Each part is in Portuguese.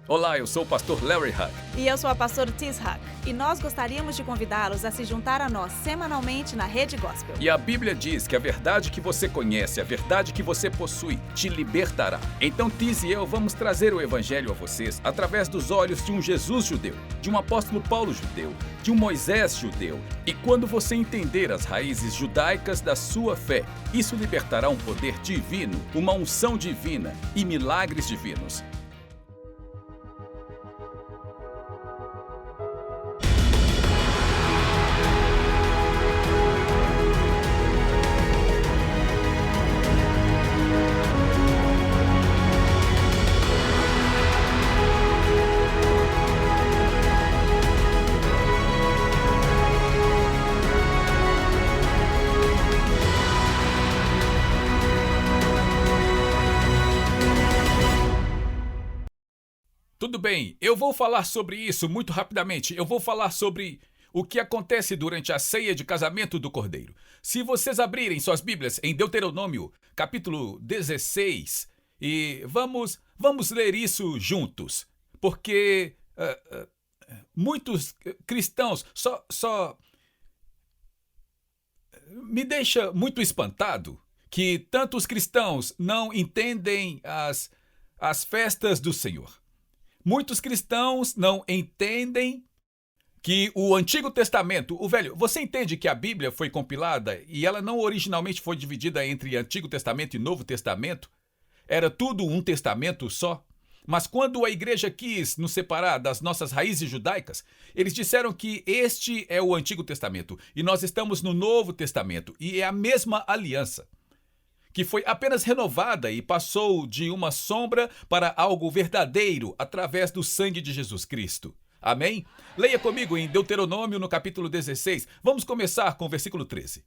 Olá, eu sou o pastor Larry Hug. E eu sou a pastora Tis Hug. E nós gostaríamos de convidá-los a se juntar a nós semanalmente na Rede Gospel. E a Bíblia diz que a verdade que você conhece, a verdade que você possui, te libertará. Então Tis e eu vamos trazer o Evangelho a vocês através dos olhos de um Jesus judeu, de um apóstolo Paulo judeu, de um Moisés judeu. E quando você entender as raízes judaicas da sua fé, isso libertará um poder divino, uma unção divina e milagres divinos. Tudo bem, eu vou falar sobre isso muito rapidamente. Eu vou falar sobre o que acontece durante a ceia de casamento do Cordeiro. Se vocês abrirem suas Bíblias em Deuteronômio, capítulo 16, e vamos ler isso juntos, porque muitos cristãos só me deixa muito espantado que tantos cristãos não entendem as festas do Senhor. Muitos cristãos não entendem que o Antigo Testamento, o Velho, você entende que a Bíblia foi compilada e ela não originalmente foi dividida entre Antigo Testamento e Novo Testamento? Era tudo um testamento só? Mas quando a igreja quis nos separar das nossas raízes judaicas, eles disseram que este é o Antigo Testamento e nós estamos no Novo Testamento e é a mesma aliança, que foi apenas renovada e passou de uma sombra para algo verdadeiro através do sangue de Jesus Cristo. Amém? Leia comigo em Deuteronômio no capítulo 16. Vamos começar com o versículo 13.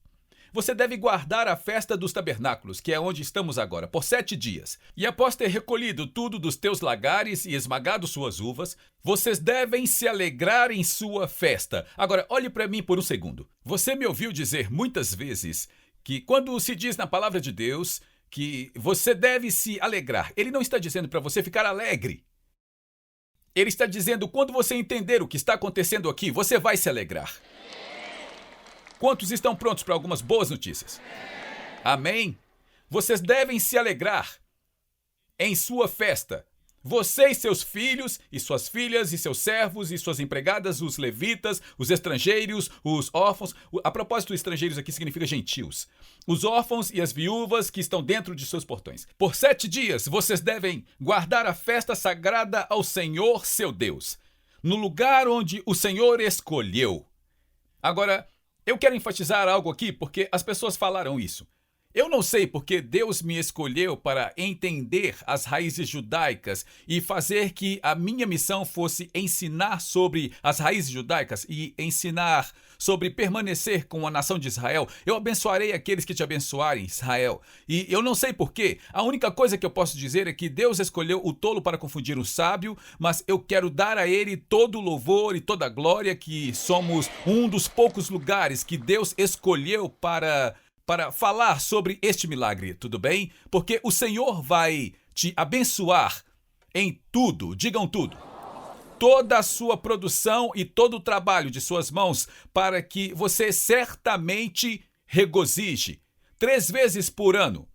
Você deve guardar a festa dos tabernáculos, que é onde estamos agora, por 7 dias. E após ter recolhido tudo dos teus lagares e esmagado suas uvas, vocês devem se alegrar em sua festa. Agora, olhe para mim por um segundo. Você me ouviu dizer muitas vezes que quando se diz na palavra de Deus que você deve se alegrar, ele não está dizendo para você ficar alegre. Ele está dizendo, quando você entender o que está acontecendo aqui, você vai se alegrar. Quantos estão prontos para algumas boas notícias? Amém? Vocês devem se alegrar em sua festa. Você e seus filhos, e suas filhas, e seus servos, e suas empregadas, os levitas, os estrangeiros, os órfãos. A propósito, estrangeiros aqui significa gentios. Os órfãos e as viúvas que estão dentro de seus portões. Por 7 dias, vocês devem guardar a festa sagrada ao Senhor, seu Deus, no lugar onde o Senhor escolheu. Agora, eu quero enfatizar algo aqui, porque as pessoas falaram isso. Eu não sei porque Deus me escolheu para entender as raízes judaicas e fazer que a minha missão fosse ensinar sobre as raízes judaicas e ensinar sobre permanecer com a nação de Israel. Eu abençoarei aqueles que te abençoarem, Israel. E eu não sei porquê. A única coisa que eu posso dizer é que Deus escolheu o tolo para confundir o sábio, mas eu quero dar a ele todo o louvor e toda a glória, que somos um dos poucos lugares que Deus escolheu para falar sobre este milagre, tudo bem? Porque o Senhor vai te abençoar em tudo, digam tudo. Toda a sua produção e todo o trabalho de suas mãos, para que você certamente regozije 3 vezes por ano.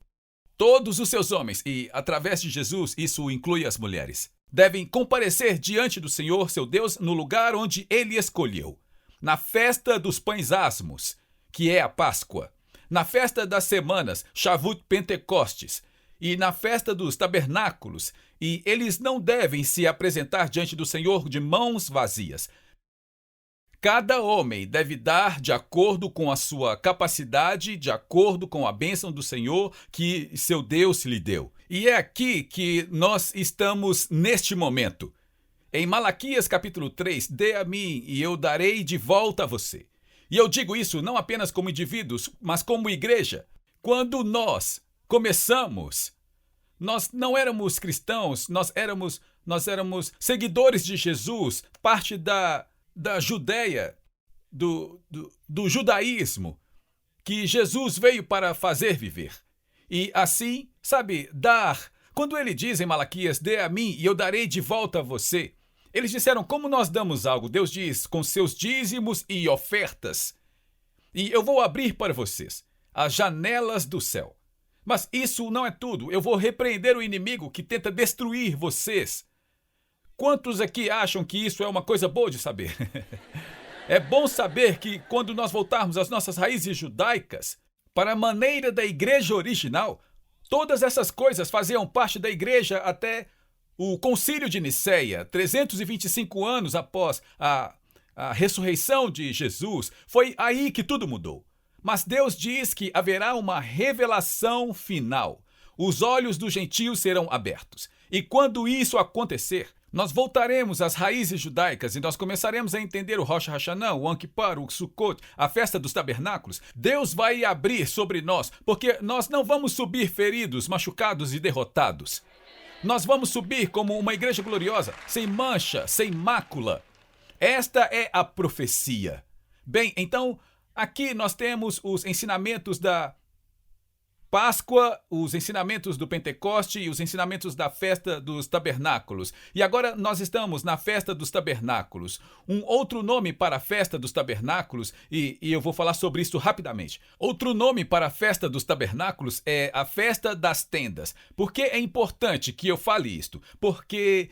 Todos os seus homens, e através de Jesus, isso inclui as mulheres, devem comparecer diante do Senhor, seu Deus, no lugar onde ele escolheu. Na festa dos pães asmos, que é a Páscoa. Na festa das semanas, Shavuot Pentecostes, e na festa dos tabernáculos, e eles não devem se apresentar diante do Senhor de mãos vazias. Cada homem deve dar de acordo com a sua capacidade, de acordo com a bênção do Senhor que seu Deus lhe deu. E é aqui que nós estamos neste momento. Em Malaquias capítulo 3, dê a mim e eu darei de volta a você. E eu digo isso não apenas como indivíduos, mas como igreja. Quando nós começamos, nós não éramos cristãos, nós éramos seguidores de Jesus, parte da Judéia, do judaísmo, que Jesus veio para fazer viver. E assim, sabe, dar Quando ele diz em Malaquias, dê a mim e eu darei de volta a você, eles disseram, como nós damos algo? Deus diz, com seus dízimos e ofertas. E eu vou abrir para vocês as janelas do céu. Mas isso não é tudo. Eu vou repreender o inimigo que tenta destruir vocês. Quantos aqui acham que isso é uma coisa boa de saber? É bom saber que quando nós voltarmos às nossas raízes judaicas, para a maneira da igreja original, todas essas coisas faziam parte da igreja até o Concílio de Nicéia, 325 anos após a ressurreição de Jesus. Foi aí que tudo mudou. Mas Deus diz que haverá uma revelação final. Os olhos dos gentios serão abertos. E quando isso acontecer, nós voltaremos às raízes judaicas e nós começaremos a entender o Rosh Hashanah, o Yom Kippur, o Sukkot, a festa dos tabernáculos. Deus vai abrir sobre nós, porque nós não vamos subir feridos, machucados e derrotados. Nós vamos subir como uma igreja gloriosa, sem mancha, sem mácula. Esta é a profecia. Bem, então, aqui nós temos os ensinamentos da Páscoa, os ensinamentos do Pentecoste e os ensinamentos da festa dos tabernáculos. E agora nós estamos na festa dos tabernáculos. Um outro nome para a festa dos tabernáculos, e eu vou falar sobre isso rapidamente. Outro nome para a festa dos tabernáculos é a festa das tendas. Por que é importante que eu fale isto? Porque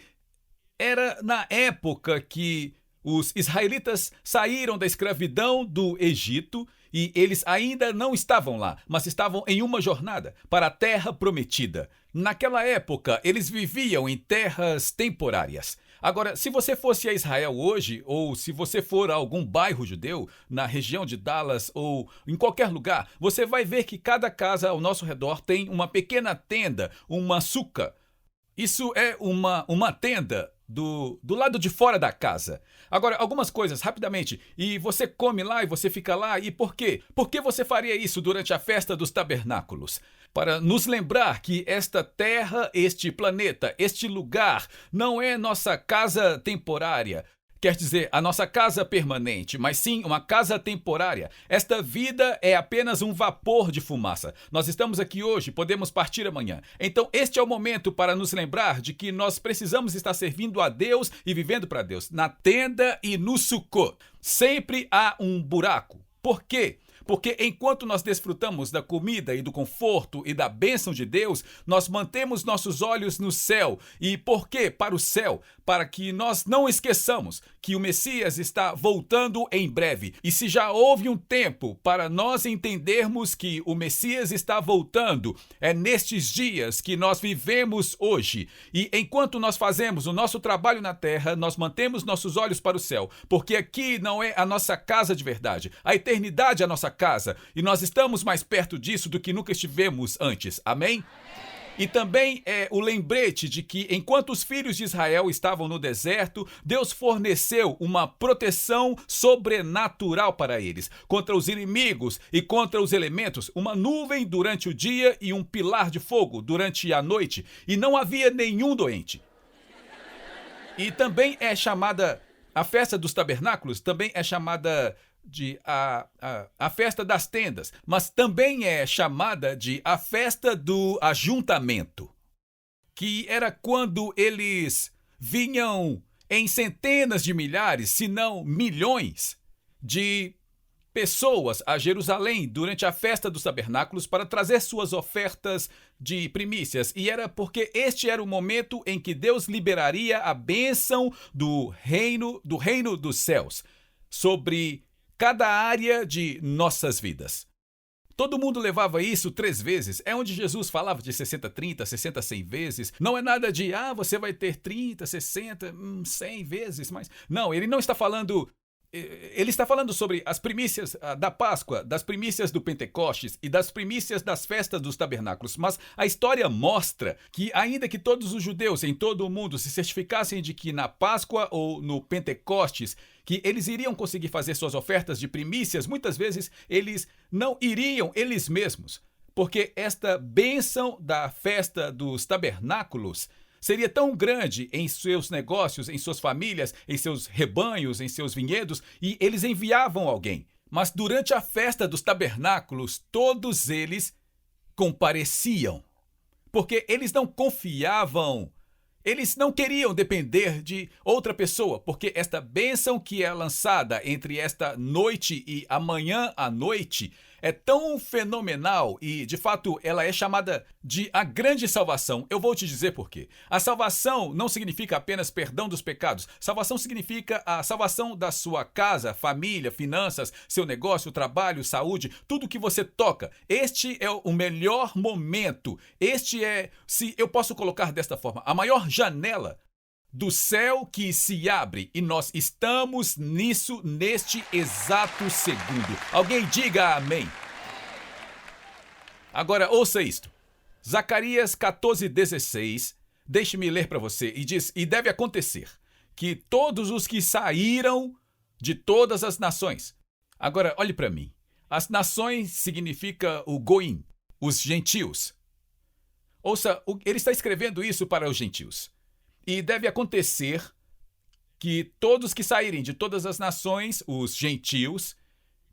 era na época que os israelitas saíram da escravidão do Egito e eles ainda não estavam lá, mas estavam em uma jornada para a terra prometida. Naquela época, eles viviam em terras temporárias. Agora, se você fosse a Israel hoje, ou se você for a algum bairro judeu, na região de Dallas ou em qualquer lugar, você vai ver que cada casa ao nosso redor tem uma pequena tenda, uma suca. Isso é uma tenda do lado de fora da casa. Agora, algumas coisas, rapidamente. E você come lá e você fica lá. E por quê? Por que você faria isso durante a festa dos tabernáculos? Para nos lembrar que esta terra, este planeta, este lugar não é nossa casa temporária. Quer dizer, a nossa casa permanente, mas sim uma casa temporária. Esta vida é apenas um vapor de fumaça. Nós estamos aqui hoje, podemos partir amanhã. Então, este é o momento para nos lembrar de que nós precisamos estar servindo a Deus e vivendo para Deus. Na tenda e no Sukkot, sempre há um buraco. Por quê? Porque enquanto nós desfrutamos da comida e do conforto e da bênção de Deus, nós mantemos nossos olhos no céu. E por quê? Para o céu. Para que nós não esqueçamos que o Messias está voltando em breve. E se já houve um tempo para nós entendermos que o Messias está voltando, é nestes dias que nós vivemos hoje. E enquanto nós fazemos o nosso trabalho na terra, nós mantemos nossos olhos para o céu. Porque aqui não é a nossa casa de verdade. A eternidade é a nossa casa. E nós estamos mais perto disso do que nunca estivemos antes. Amém? E também é o lembrete de que enquanto os filhos de Israel estavam no deserto, Deus forneceu uma proteção sobrenatural para eles, contra os inimigos e contra os elementos, uma nuvem durante o dia e um pilar de fogo durante a noite, e não havia nenhum doente. E também é chamada, a festa dos tabernáculos também é chamada de a festa das tendas, mas também é chamada de a festa do ajuntamento, que era quando eles vinham em centenas de milhares, se não milhões, de pessoas a Jerusalém durante a festa dos tabernáculos para trazer suas ofertas de primícias. E era porque este era o momento em que Deus liberaria a bênção do reino dos céus sobre cada área de nossas vidas. Todo mundo levava isso 3 vezes. É onde Jesus falava de 60, 30, 60, 100 vezes. Não é nada de, você vai ter 30, 60, 100 vezes. Mas não, ele não está falando... Ele está falando sobre as primícias da Páscoa, das primícias do Pentecostes e das primícias das festas dos tabernáculos. Mas a história mostra que, ainda que todos os judeus em todo o mundo se certificassem de que na Páscoa ou no Pentecostes, que eles iriam conseguir fazer suas ofertas de primícias, muitas vezes eles não iriam eles mesmos. Porque esta bênção da festa dos tabernáculos seria tão grande em seus negócios, em suas famílias, em seus rebanhos, em seus vinhedos, e eles enviavam alguém. Mas durante a festa dos tabernáculos, todos eles compareciam porque eles não confiavam, eles não queriam depender de outra pessoa, porque esta bênção que é lançada entre esta noite e amanhã à noite é tão fenomenal e, de fato, ela é chamada de a grande salvação. Eu vou te dizer por quê. A salvação não significa apenas perdão dos pecados. Salvação significa a salvação da sua casa, família, finanças, seu negócio, trabalho, saúde, tudo que você toca. Este é o melhor momento. Este é, se eu posso colocar desta forma, a maior janela do céu que se abre, e nós estamos nisso neste exato segundo. Alguém diga amém. Agora ouça isto. Zacarias 14:16, deixe-me ler para você, e diz: e deve acontecer que todos os que saíram de todas as nações. Agora olhe para mim. As nações significa o goim, os gentios. Ouça, ele está escrevendo isso para os gentios. E deve acontecer que todos que saírem de todas as nações, os gentios,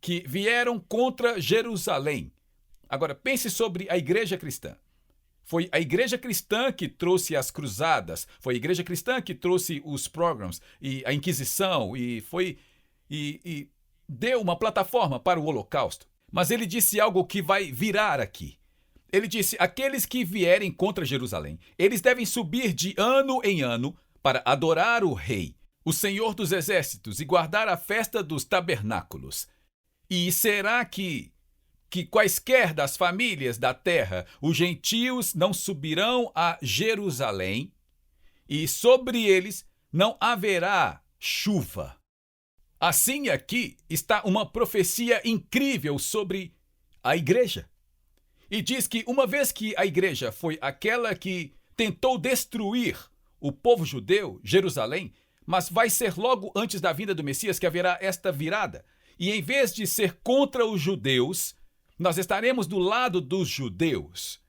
que vieram contra Jerusalém. Agora, pense sobre a igreja cristã. Foi a igreja cristã que trouxe as cruzadas, foi a igreja cristã que trouxe os pogroms e a Inquisição e deu uma plataforma para o Holocausto. Mas ele disse algo que vai virar aqui. Ele disse: aqueles que vierem contra Jerusalém, eles devem subir de ano em ano para adorar o Rei, o Senhor dos Exércitos, e guardar a festa dos tabernáculos. E será que quaisquer das famílias da terra, os gentios não subirão a Jerusalém, e sobre eles não haverá chuva. Assim aqui está uma profecia incrível sobre a igreja. E diz que uma vez que a igreja foi aquela que tentou destruir o povo judeu, Jerusalém, mas vai ser logo antes da vinda do Messias que haverá esta virada. E em vez de ser contra os judeus, nós estaremos do lado dos judeus.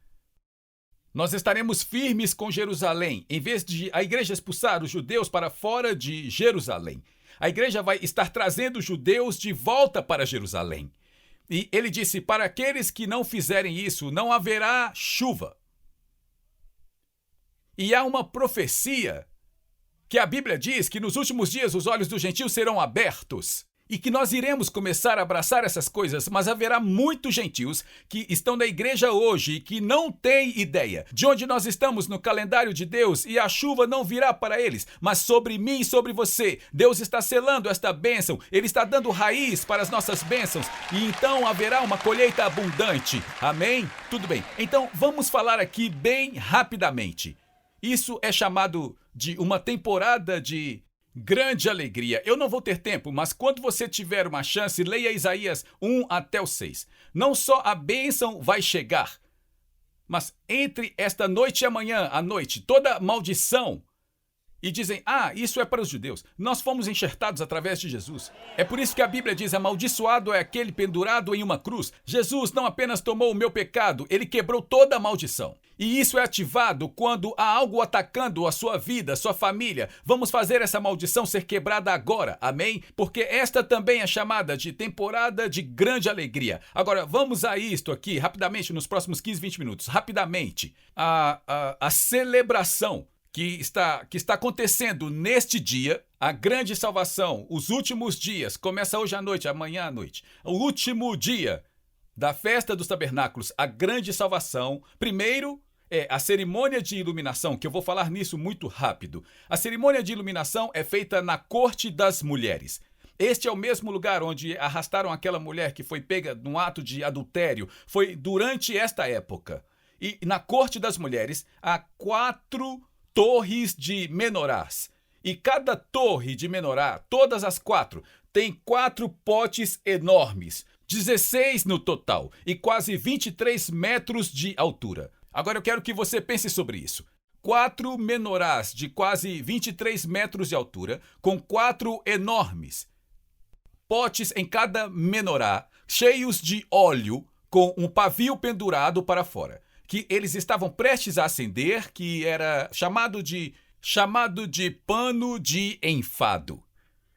Nós estaremos firmes com Jerusalém. Em vez de a igreja expulsar os judeus para fora de Jerusalém, a igreja vai estar trazendo os judeus de volta para Jerusalém. E ele disse: para aqueles que não fizerem isso, não haverá chuva. E há uma profecia que a Bíblia diz que nos últimos dias os olhos dos gentios serão abertos. E que nós iremos começar a abraçar essas coisas, mas haverá muitos gentios que estão na igreja hoje e que não têm ideia de onde nós estamos no calendário de Deus, e a chuva não virá para eles, mas sobre mim e sobre você. Deus está selando esta bênção, Ele está dando raiz para as nossas bênçãos, e então haverá uma colheita abundante. Amém? Tudo bem. Então vamos falar aqui bem rapidamente. Isso é chamado de uma temporada de grande alegria. Eu não vou ter tempo, mas quando você tiver uma chance, leia Isaías 1 até o 6. Não só a bênção vai chegar, mas entre esta noite e amanhã à noite, toda maldição. E dizem: isso é para os judeus. Nós fomos enxertados através de Jesus. É por isso que a Bíblia diz: amaldiçoado é aquele pendurado em uma cruz. Jesus não apenas tomou o meu pecado, Ele quebrou toda a maldição. E isso é ativado quando há algo atacando a sua vida, sua família. Vamos fazer essa maldição ser quebrada agora, amém? Porque esta também é chamada de temporada de grande alegria. Agora, vamos a isto aqui, rapidamente, nos próximos 15, 20 minutos. Rapidamente, a celebração que está acontecendo neste dia, a grande salvação, os últimos dias, começa hoje à noite, amanhã à noite. O último dia da festa dos tabernáculos, a grande salvação. Primeiro é a cerimônia de iluminação, que eu vou falar nisso muito rápido. A cerimônia de iluminação é feita na corte das mulheres. Este é o mesmo lugar onde arrastaram aquela mulher que foi pega num ato de adultério. Foi durante esta época. E na corte das mulheres há 4 torres de menorás. E cada torre de menorá, todas as 4, tem 4 potes enormes, 16 no total, e quase 23 metros de altura. Agora eu quero que você pense sobre isso. 4 menorás de quase 23 metros de altura, com 4 enormes potes em cada menorá, cheios de óleo, com um pavio pendurado para fora, que eles estavam prestes a acender, que era chamado de pano de enfado,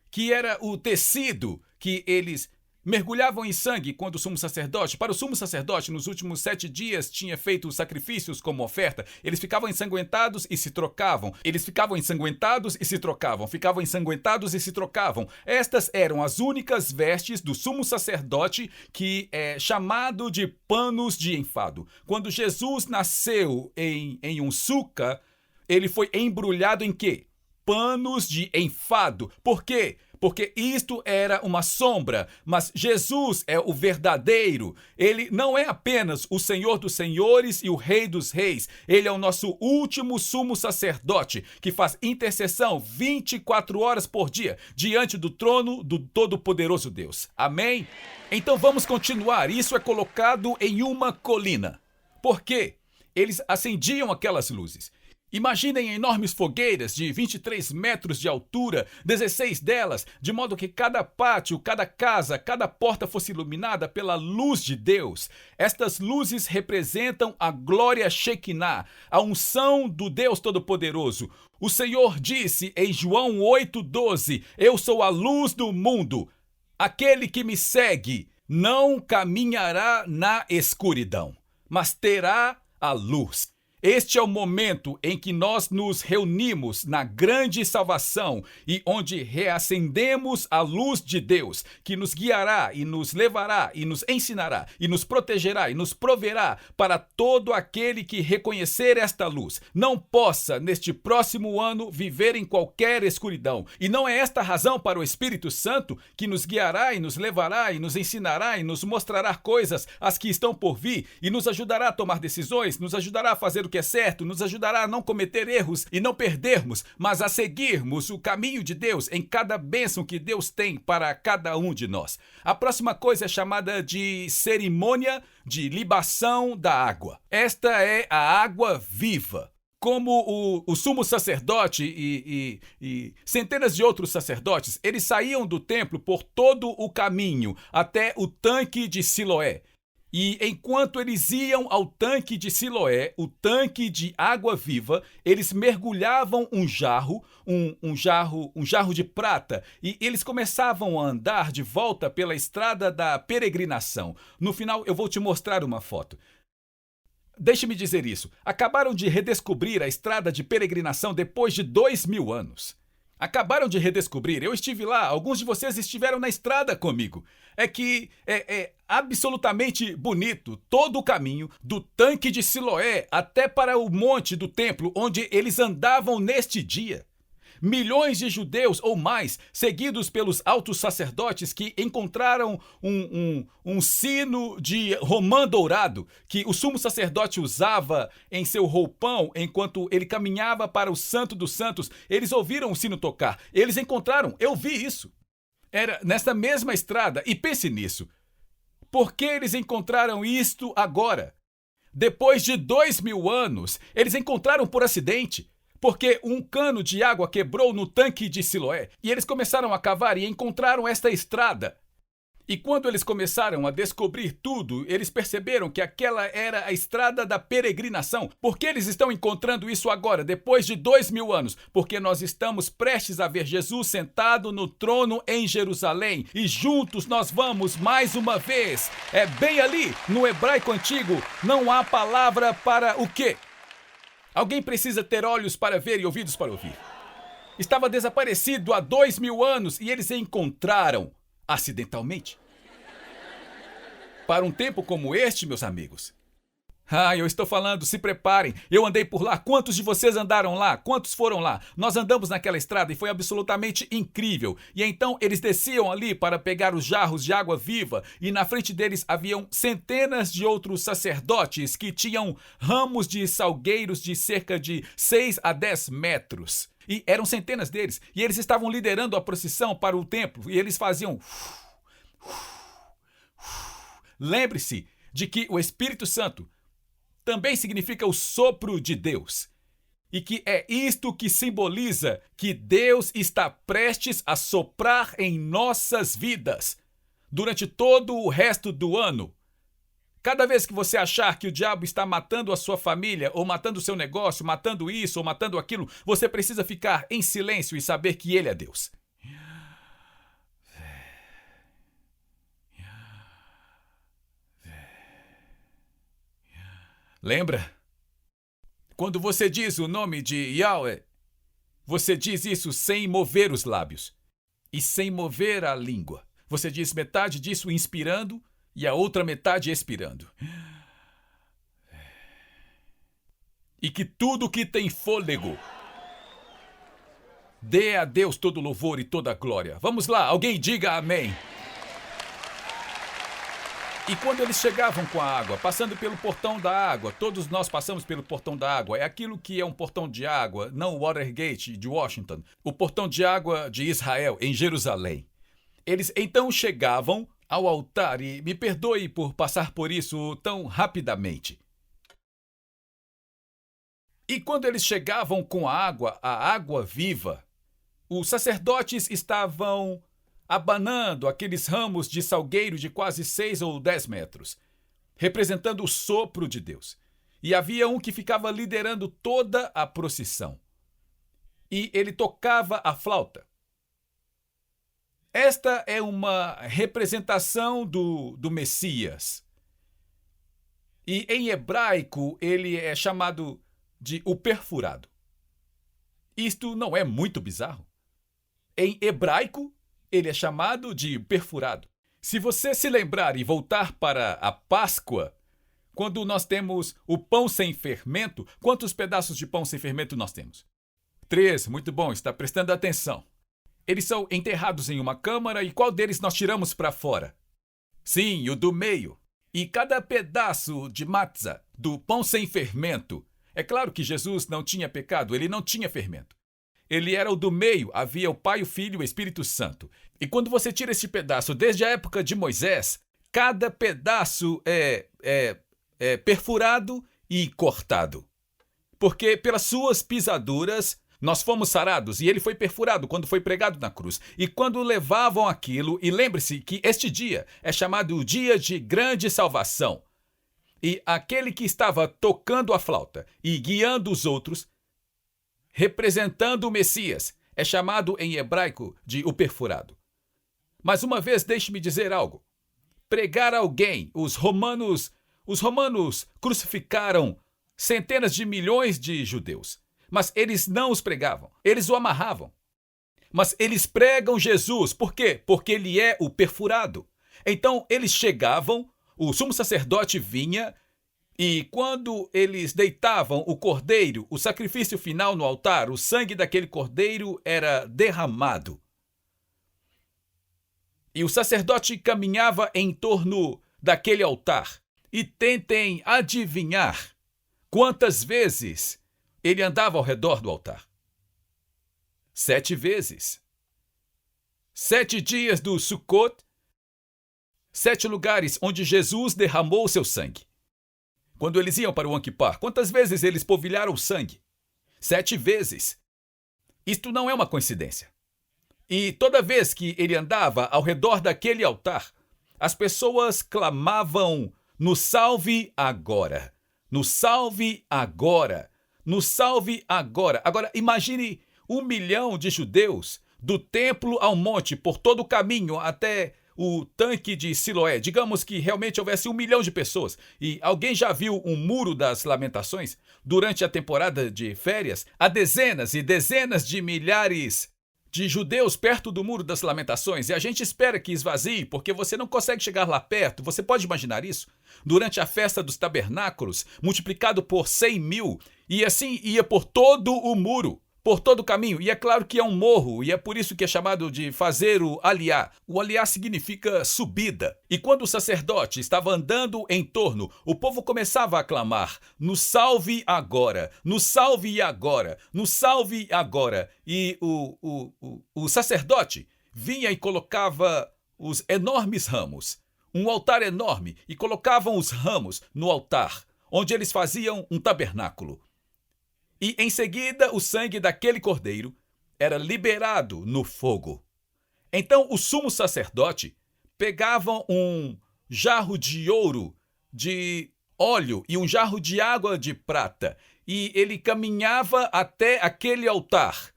que era o tecido que eles mergulhavam em sangue quando o sumo sacerdote, para o sumo sacerdote, nos últimos 7 dias, tinha feito sacrifícios como oferta. Eles ficavam ensanguentados e se trocavam. Eles ficavam ensanguentados e se trocavam. Ficavam ensanguentados e se trocavam. Estas eram as únicas vestes do sumo sacerdote, que é chamado de panos de enfado. Quando Jesus nasceu em um suca, ele foi embrulhado em quê? Panos de enfado. Por quê? Porque isto era uma sombra, mas Jesus é o verdadeiro. Ele não é apenas o Senhor dos senhores e o Rei dos reis. Ele é o nosso último sumo sacerdote, que faz intercessão 24 horas por dia diante do trono do Todo-Poderoso Deus. Amém? Então vamos continuar. Isso é colocado em uma colina. Por quê? Eles acendiam aquelas luzes. Imaginem enormes fogueiras de 23 metros de altura, 16 delas, de modo que cada pátio, cada casa, cada porta fosse iluminada pela luz de Deus. Estas luzes representam a glória Shekinah, a unção do Deus Todo-Poderoso. O Senhor disse em João 8,12: Eu sou a luz do mundo. Aquele que me segue não caminhará na escuridão, mas terá a luz. Este é o momento em que nós nos reunimos na grande salvação e onde reacendemos a luz de Deus, que nos guiará e nos levará e nos ensinará e nos protegerá e nos proverá para todo aquele que reconhecer esta luz. Não possa, neste próximo ano, viver em qualquer escuridão. E não é esta a razão para o Espírito Santo, que nos guiará e nos levará e nos ensinará e nos mostrará coisas, as que estão por vir, e nos ajudará a tomar decisões, nos ajudará a fazer o que é certo, nos ajudará a não cometer erros e não perdermos, mas a seguirmos o caminho de Deus em cada bênção que Deus tem para cada um de nós. A próxima coisa é chamada de cerimônia de libação da água. Esta é a água viva. Como o sumo sacerdote e centenas de outros sacerdotes, eles saíam do templo por todo o caminho até o tanque de Siloé. E enquanto eles iam ao tanque de Siloé, o tanque de água viva, eles mergulhavam um jarro de prata, e eles começavam a andar de volta pela estrada da peregrinação. No final, eu vou te mostrar uma foto. Deixe-me dizer isso. Acabaram de redescobrir a estrada de peregrinação depois de 2000 anos. Acabaram de redescobrir. Eu estive lá, alguns de vocês estiveram na estrada comigo. É absolutamente bonito todo o caminho do tanque de Siloé até para o monte do templo onde eles andavam neste dia. Milhões de judeus ou mais, seguidos pelos altos sacerdotes, que encontraram um sino de romã dourado que o sumo sacerdote usava em seu roupão enquanto ele caminhava para o Santo dos Santos. Eles ouviram o sino tocar. Eles encontraram. Eu vi isso. Era nesta mesma estrada. E pense nisso. Por que eles encontraram isto agora? Depois de 2000 anos, eles encontraram por acidente. Porque um cano de água quebrou no tanque de Siloé e eles começaram a cavar e encontraram esta estrada. E quando eles começaram a descobrir tudo, eles perceberam que aquela era a estrada da peregrinação. Por que eles estão encontrando isso agora, depois de 2000 anos? Porque nós estamos prestes a ver Jesus sentado no trono em Jerusalém. E juntos nós vamos mais uma vez. É bem ali, no hebraico antigo, não há palavra para o quê? Alguém precisa ter olhos para ver e ouvidos para ouvir. Estava desaparecido há 2000 anos e eles encontraram acidentalmente. Para um tempo como este, meus amigos. Eu estou falando, se preparem. Eu andei por lá. Quantos de vocês andaram lá? Quantos foram lá? Nós andamos naquela estrada e foi absolutamente incrível. E então eles desciam ali para pegar os jarros de água viva e na frente deles haviam centenas de outros sacerdotes que tinham ramos de salgueiros de cerca de 6 a 10 metros. E eram centenas deles. E eles estavam liderando a procissão para o templo. E eles faziam... Lembre-se de que o Espírito Santo também significa o sopro de Deus. E que é isto que simboliza que Deus está prestes a soprar em nossas vidas durante todo o resto do ano. Cada vez que você achar que o diabo está matando a sua família, ou matando o seu negócio, matando isso, ou matando aquilo, você precisa ficar em silêncio e saber que ele é Deus. Lembra? Quando você diz o nome de Yahweh, você diz isso sem mover os lábios e sem mover a língua. Você diz metade disso inspirando e a outra metade expirando. E que tudo que tem fôlego dê a Deus todo louvor e toda glória. Vamos lá, alguém diga amém. E quando eles chegavam com a água, passando pelo portão da água, todos nós passamos pelo portão da água, é aquilo que é um portão de água, não o Watergate de Washington, o portão de água de Israel, em Jerusalém. Eles então chegavam ao altar, e me perdoe por passar por isso tão rapidamente. E quando eles chegavam com a água viva, os sacerdotes estavam abanando aqueles ramos de salgueiro de quase 6 ou 10 metros, representando o sopro de Deus. E havia um que ficava liderando toda a procissão. E ele tocava a flauta. Esta é uma representação do Messias. E em hebraico ele é chamado de o perfurado. Isto não é muito bizarro? Em hebraico, ele é chamado de perfurado. Se você se lembrar e voltar para a Páscoa, quando nós temos o pão sem fermento, quantos pedaços de pão sem fermento nós temos? 3, muito bom, está prestando atenção. Eles são enterrados em uma câmara e qual deles nós tiramos para fora? Sim, o do meio. E cada pedaço de matzah, do pão sem fermento, é claro que Jesus não tinha pecado, ele não tinha fermento. Ele era o do meio, havia o Pai, o Filho e o Espírito Santo. E quando você tira esse pedaço, desde a época de Moisés, cada pedaço é perfurado e cortado. Porque pelas suas pisaduras nós fomos sarados, e ele foi perfurado quando foi pregado na cruz. E quando levavam aquilo, e lembre-se que este dia é chamado o dia de grande salvação. E aquele que estava tocando a flauta e guiando os outros, representando o Messias, é chamado em hebraico de o perfurado. Mas uma vez deixe-me dizer algo. Pregar alguém, os romanos crucificaram centenas de milhões de judeus. Mas eles não os pregavam, eles o amarravam. Mas eles pregam Jesus, por quê? Porque ele é o perfurado. Então eles chegavam, o sumo sacerdote vinha, e quando eles deitavam o cordeiro, o sacrifício final no altar, o sangue daquele cordeiro era derramado. E o sacerdote caminhava em torno daquele altar. E tentem adivinhar quantas vezes ele andava ao redor do altar. 7 vezes. 7 dias do Sukkot, 7 lugares onde Jesus derramou o seu sangue. Quando eles iam para o Yom Kippur, quantas vezes eles polvilharam o sangue? 7 vezes. Isto não é uma coincidência. E toda vez que ele andava ao redor daquele altar, as pessoas clamavam: "Nos salve agora! Nos salve agora! Nos salve agora!" Agora, imagine 1 milhão de judeus do templo ao monte, por todo o caminho até o tanque de Siloé. Digamos que realmente houvesse 1 milhão de pessoas. E alguém já viu um muro das lamentações? Durante a temporada de férias, há dezenas e dezenas de milhares de judeus perto do muro das lamentações. E a gente espera que esvazie, porque você não consegue chegar lá perto. Você pode imaginar isso? Durante a festa dos tabernáculos, multiplicado por 100 mil, e assim ia por todo o muro, por todo o caminho. E é claro que é um morro, e é por isso que é chamado de fazer o aliá. O aliá significa subida. E quando o sacerdote estava andando em torno, o povo começava a clamar: "Nos salve agora! Nos salve agora! Nos salve agora!" E o sacerdote vinha e colocava os enormes ramos, um altar enorme, e colocavam os ramos no altar, onde eles faziam um tabernáculo. E em seguida o sangue daquele cordeiro era liberado no fogo. Então o sumo sacerdote pegava um jarro de ouro de óleo e um jarro de água de prata, e ele caminhava até aquele altar.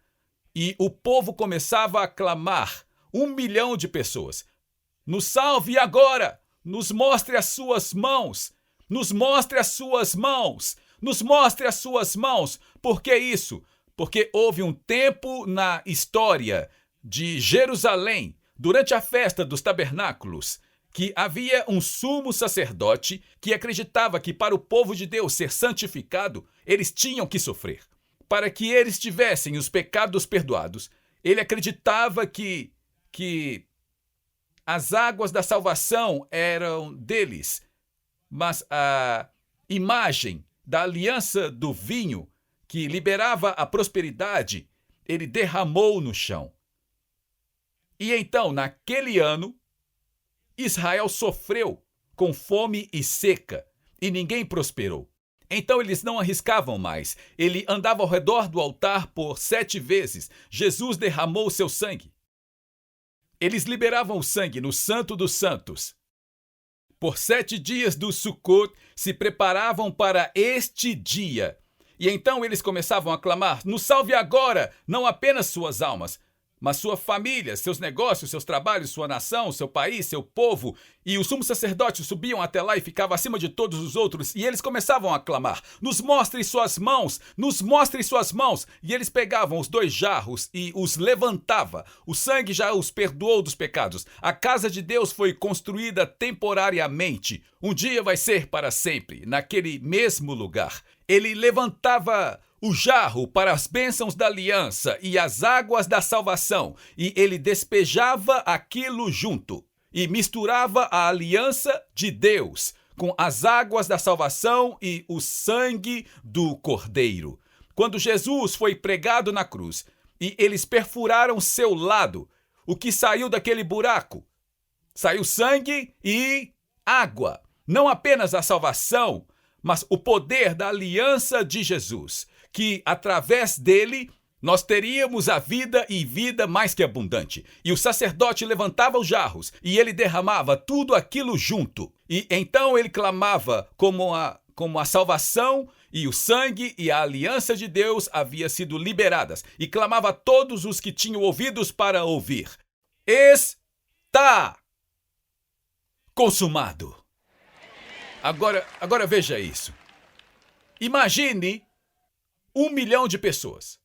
E o povo começava a clamar, 1 milhão de pessoas: "Nos salve agora! Nos mostre as suas mãos! nos mostre as suas mãos, nos mostre as suas mãos. Por que isso? Porque houve um tempo na história de Jerusalém, durante a festa dos tabernáculos, que havia um sumo sacerdote que acreditava que para o povo de Deus ser santificado, eles tinham que sofrer. Para que eles tivessem os pecados perdoados, ele acreditava que as águas da salvação eram deles, mas a imagem da aliança do vinho que liberava a prosperidade, ele derramou no chão. E então, naquele ano, Israel sofreu com fome e seca, e ninguém prosperou. Então eles não arriscavam mais. Ele andava ao redor do altar por 7 vezes. Jesus derramou seu sangue. Eles liberavam o sangue no Santo dos Santos. Por 7 dias do Sukkot, se preparavam para este dia. E então eles começavam a clamar: nos salve agora, não apenas suas almas, mas sua família, seus negócios, seus trabalhos, sua nação, seu país, seu povo. E os sumos sacerdotes subiam até lá e ficavam acima de todos os outros. E eles começavam a clamar: nos mostre suas mãos, nos mostre suas mãos. E eles pegavam os 2 jarros e os levantava. O sangue já os perdoou dos pecados. A casa de Deus foi construída temporariamente. Um dia vai ser para sempre, naquele mesmo lugar. Ele levantava o jarro para as bênçãos da aliança e as águas da salvação, e ele despejava aquilo junto e misturava a aliança de Deus com as águas da salvação e o sangue do Cordeiro. Quando Jesus foi pregado na cruz e eles perfuraram seu lado, o que saiu daquele buraco? Saiu sangue e água. Não apenas a salvação, mas o poder da aliança de Jesus, que através dele nós teríamos a vida e vida mais que abundante. E o sacerdote levantava os jarros e ele derramava tudo aquilo junto. E então ele clamava como a salvação e o sangue e a aliança de Deus havia sido liberadas. E clamava a todos os que tinham ouvidos para ouvir: está consumado. Agora veja isso. Imagine 1 milhão de pessoas.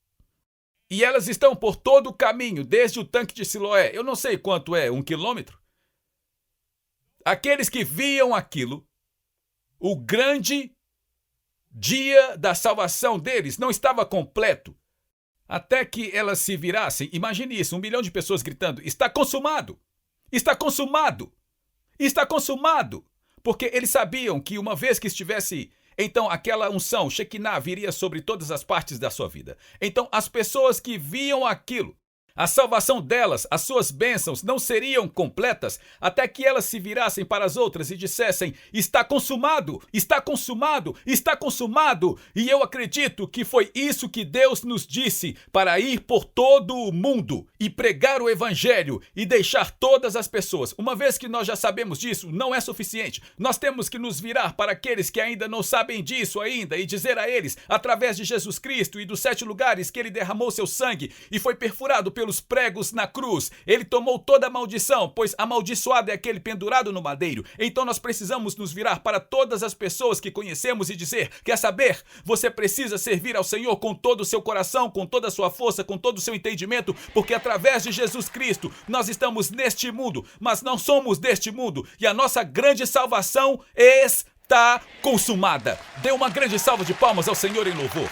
E elas estão por todo o caminho, desde o tanque de Siloé. Eu não sei quanto é, 1 quilômetro. Aqueles que viam aquilo, o grande dia da salvação deles não estava completo. Até que elas se virassem. Imagine isso, 1 milhão de pessoas gritando: está consumado! Está consumado! Está consumado! Porque eles sabiam que uma vez que estivesse, então aquela unção, Shekinah, viria sobre todas as partes da sua vida. Então as pessoas que viam aquilo, a salvação delas, as suas bênçãos não seriam completas até que elas se virassem para as outras e dissessem: está consumado, está consumado, está consumado. E eu acredito que foi isso que Deus nos disse para ir por todo o mundo e pregar o evangelho e deixar todas as pessoas. Uma vez que nós já sabemos disso, não é suficiente. Nós temos que nos virar para aqueles que ainda não sabem disso ainda e dizer a eles, através de Jesus Cristo e dos 7 lugares que ele derramou seu sangue e foi perfurado pelos pregos na cruz, ele tomou toda a maldição, pois amaldiçoado é aquele pendurado no madeiro. Então nós precisamos nos virar para todas as pessoas que conhecemos e dizer: quer saber? Você precisa servir ao Senhor com todo o seu coração, com toda a sua força, com todo o seu entendimento, porque através de Jesus Cristo nós estamos neste mundo, mas não somos deste mundo, e a nossa grande salvação está consumada. Dê uma grande salva de palmas ao Senhor em louvor.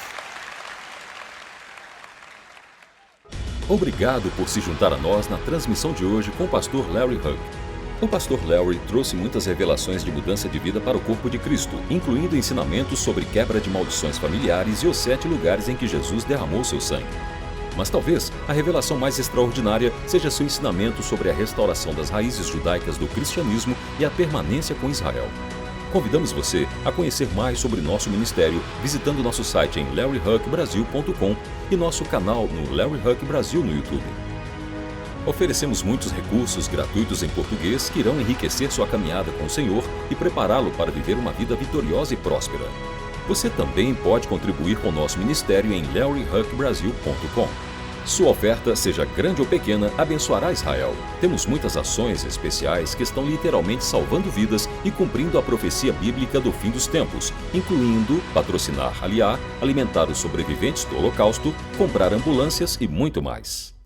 Obrigado por se juntar a nós na transmissão de hoje com o pastor Larry Hug. O pastor Larry trouxe muitas revelações de mudança de vida para o corpo de Cristo, incluindo ensinamentos sobre quebra de maldições familiares e os 7 lugares em que Jesus derramou seu sangue. Mas talvez a revelação mais extraordinária seja seu ensinamento sobre a restauração das raízes judaicas do cristianismo e a permanência com Israel. Convidamos você a conhecer mais sobre nosso ministério visitando nosso site em larryhuckbrasil.com e nosso canal no Larry Huck Brasil no YouTube. Oferecemos muitos recursos gratuitos em português que irão enriquecer sua caminhada com o Senhor e prepará-lo para viver uma vida vitoriosa e próspera. Você também pode contribuir com o nosso ministério em larryhuckbrasil.com. Sua oferta, seja grande ou pequena, abençoará Israel. Temos muitas ações especiais que estão literalmente salvando vidas e cumprindo a profecia bíblica do fim dos tempos, incluindo patrocinar Aliá, alimentar os sobreviventes do Holocausto, comprar ambulâncias e muito mais.